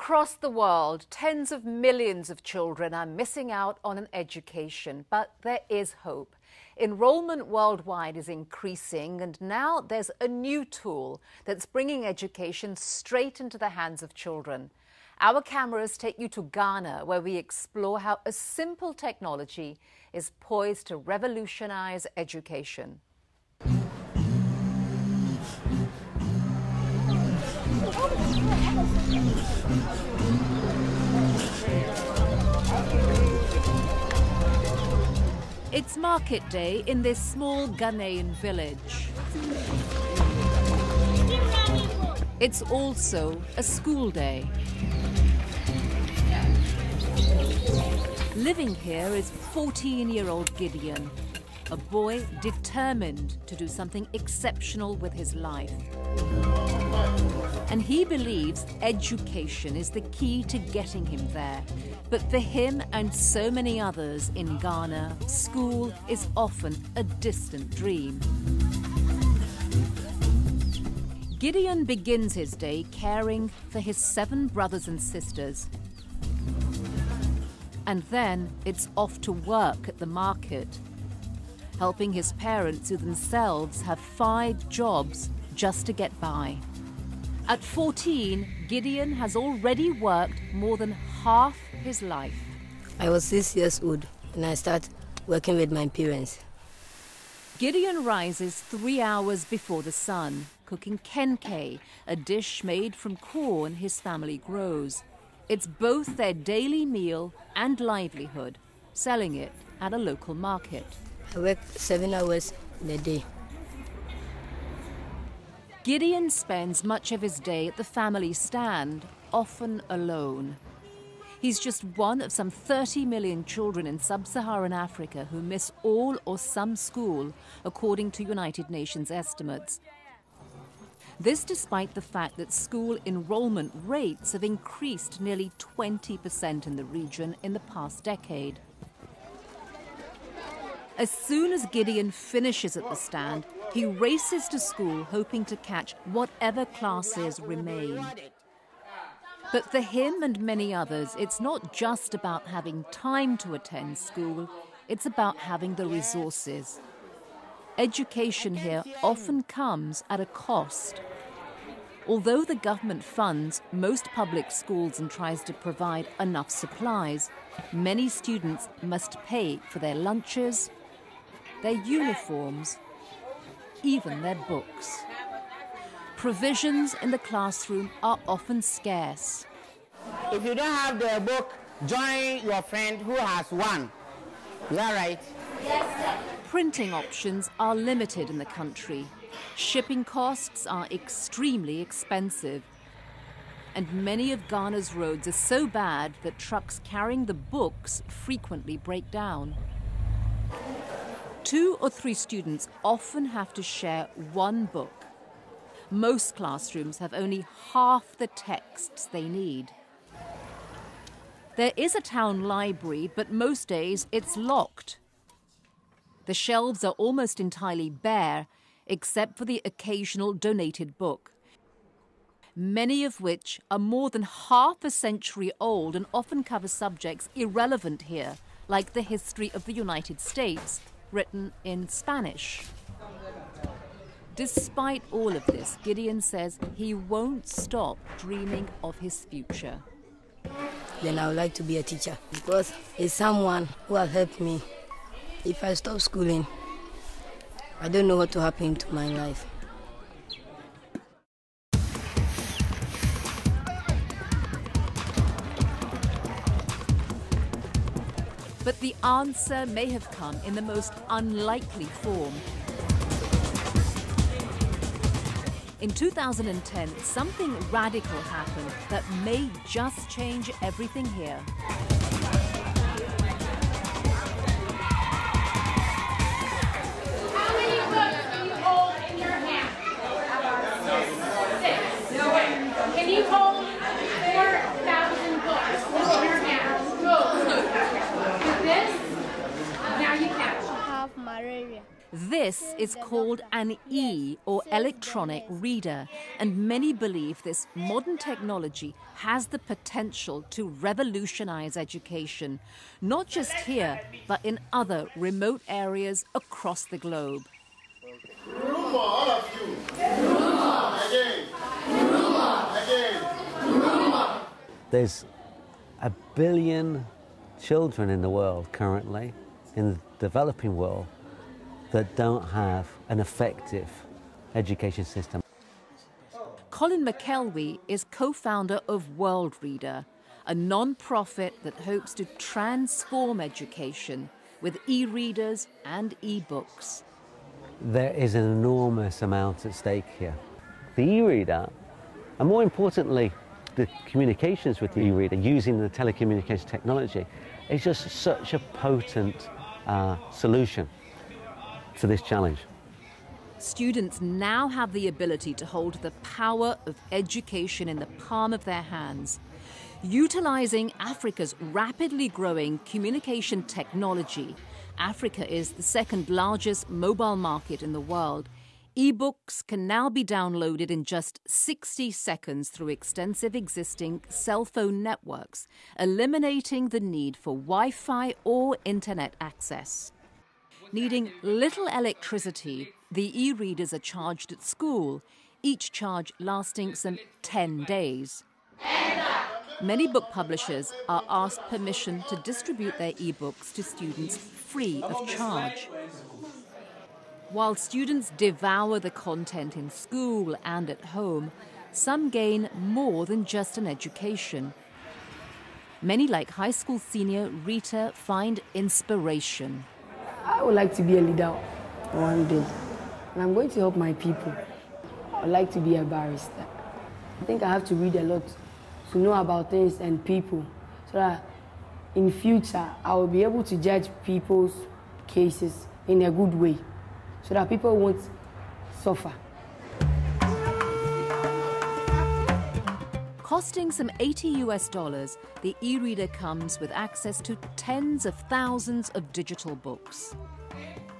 Across the world, tens of millions of children are missing out on an education, but there is hope. Enrollment worldwide is increasing, and now there's a new tool that's bringing education straight into the hands of children. Our cameras take you to Ghana, where we explore how a simple technology is poised to revolutionize education. It's market day in this small Ghanaian village. It's also a school day. Living here is 14-year-old Gideon, a boy determined to do something exceptional with his life. And he believes education is the key to getting him there. But for him and so many others in Ghana, school is often a distant dream. Gideon begins his day caring for his 7 brothers and sisters. And then it's off to work at the market, helping his parents who themselves have 5 jobs just to get by. At 14, Gideon has already worked more than half his life. I was 6 years old and I started working with my parents. Gideon rises 3 hours before the sun, cooking kenkey, a dish made from corn his family grows. It's both their daily meal and livelihood, selling it at a local market. I work 7 hours in a day. Gideon spends much of his day at the family stand, often alone. He's just one of some 30 million children in sub-Saharan Africa who miss all or some school, according to United Nations estimates. This despite the fact that school enrollment rates have increased nearly 20% in the region in the past decade. As soon as Gideon finishes at the stand, he races to school hoping to catch whatever classes remain. But for him and many others, it's not just about having time to attend school, it's about having the resources. Education here often comes at a cost. Although the government funds most public schools and tries to provide enough supplies, many students must pay for their lunches, their uniforms, even their books. Provisions in the classroom are often scarce. If you don't have the book, join your friend who has one. Is that right? Yes, sir. Printing options are limited in the country. Shipping costs are extremely expensive. And many of Ghana's roads are so bad that trucks carrying the books frequently break down. 2 or 3 students often have to share one book. Most classrooms have only half the texts they need. There is a town library, but most days it's locked. The shelves are almost entirely bare, except for the occasional donated book, many of which are more than half a century old and often cover subjects irrelevant here, like the history of the United States, written in Spanish. Despite all of this, Gideon says he won't stop dreaming of his future. Then I would like to be a teacher because it's someone who will help me. If I stop schooling, I don't know what will happen to my life. But the answer may have come in the most unlikely form. In 2010, something radical happened that may just change everything here. How many books do you hold in your hand? 6. Can you hold 4,000 books in your hand? Go. With this, now you count. I have of malaria. This is called an or electronic reader, and many believe this modern technology has the potential to revolutionize education, not just here, but in other remote areas across the globe. Rumor, all of you. Rumor. Again. Rumor. Again. Rumor. There's 1 billion children in the world currently, in the developing world, that don't have an effective education system. Colin McKelvey is co-founder of WorldReader, a non-profit that hopes to transform education with e-readers and e-books. There is an enormous amount at stake here. The e-reader, and more importantly, the communications with the e-reader using the telecommunication technology, is just such a potent solution to this challenge. Students now have the ability to hold the power of education in the palm of their hands. Utilizing Africa's rapidly growing communication technology, Africa is the second largest mobile market in the world. E-books can now be downloaded in just 60 seconds through extensive existing cell phone networks, eliminating the need for Wi-Fi or internet access. Needing little electricity, the e-readers are charged at school, each charge lasting some 10 days. Many book publishers are asked permission to distribute their e-books to students free of charge. While students devour the content in school and at home, some gain more than just an education. Many, like high school senior Rita, find inspiration. I would like to be a leader one day, and I'm going to help my people. I would like to be a barrister. I think I have to read a lot to know about things and people, so that in future I will be able to judge people's cases in a good way, so that people won't suffer. Costing some $80 US, the e-reader comes with access to tens of thousands of digital books.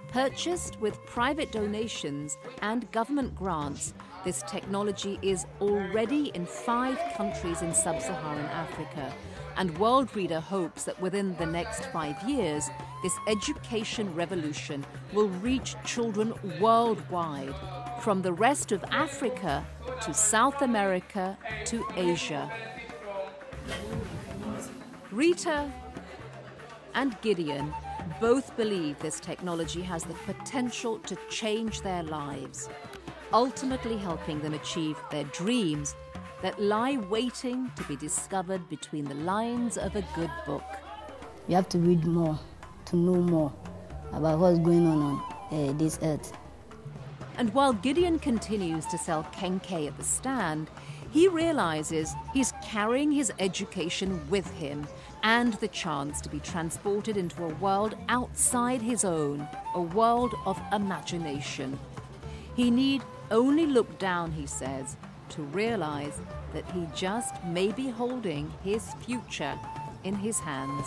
Purchased with private donations and government grants, this technology is already in 5 countries in sub-Saharan Africa, and WorldReader hopes that within the next 5 years, this education revolution will reach children worldwide, from the rest of Africa to South America to Asia. Rita and Gideon both believe this technology has the potential to change their lives, ultimately helping them achieve their dreams that lie waiting to be discovered between the lines of a good book. You have to read more to know more about what's going on this earth. And while Gideon continues to sell kenkey at the stand, he realizes he's carrying his education with him and the chance to be transported into a world outside his own, a world of imagination. He need only look down, he says, to realize that he just may be holding his future in his hands.